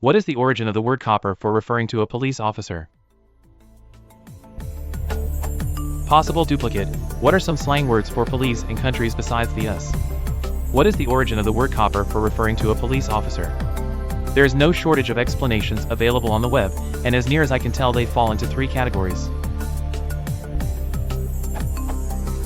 What is the origin of the word copper for referring to a police officer? Possible duplicate. What are some slang words for police in countries besides the US? What is the origin of the word copper for referring to a police officer? There is no shortage of explanations available on the web, and as near as I can tell they fall into 3 categories.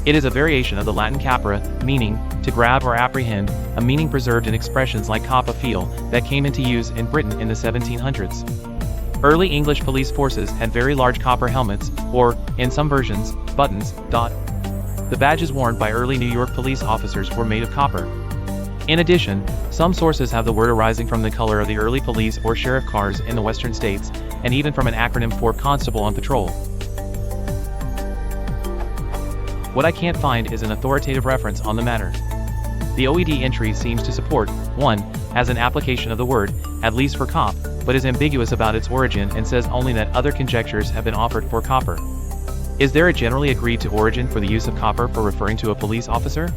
It is a variation of the Latin capere, meaning to grab or apprehend, a meaning preserved in expressions like cop a feel that came into use in Britain in the 1700s. Early English police forces had very large copper helmets, or, in some versions, buttons. The badges worn by early New York police officers were made of copper. In addition, some sources have the word arising from the color of the early police or sheriff cars in the western states, and even from an acronym for constable on patrol. What I can't find is an authoritative reference on the matter. The OED entry seems to support, 1, as an application of the word, at least for cop, but is ambiguous about its origin and says only that other conjectures have been offered for copper. Is there a generally agreed to origin for the use of copper for referring to a police officer?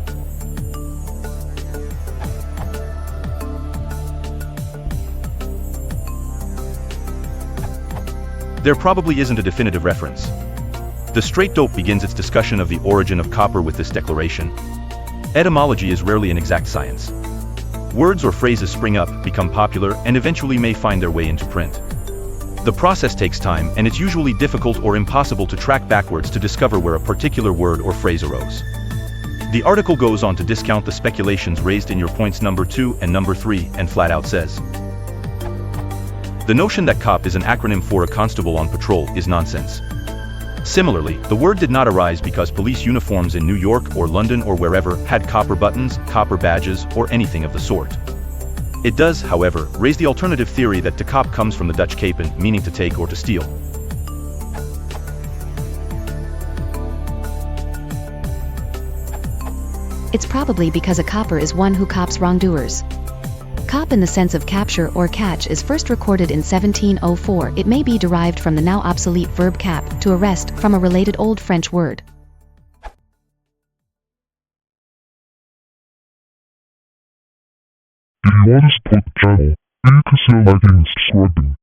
There probably isn't a definitive reference. The Straight Dope begins its discussion of the origin of copper with this declaration. Etymology is rarely an exact science. Words or phrases spring up, become popular, and eventually may find their way into print. The process takes time, and it's usually difficult or impossible to track backwards to discover where a particular word or phrase arose. The article goes on to discount the speculations raised in your points number 2 and number 3, and flat out says, the notion that cop is an acronym for a constable on patrol is nonsense. Similarly, the word did not arise because police uniforms in New York or London or wherever had copper buttons, copper badges, or anything of the sort. It does, however, raise the alternative theory that to cop comes from the Dutch capen, meaning to take or to steal. It's probably because a copper is one who cops wrongdoers. Cop in the sense of capture or catch is first recorded in 1704. It may be derived from the now obsolete verb cap, to arrest, from a related Old French word. If you want to support the channel, leave a like and subscribe.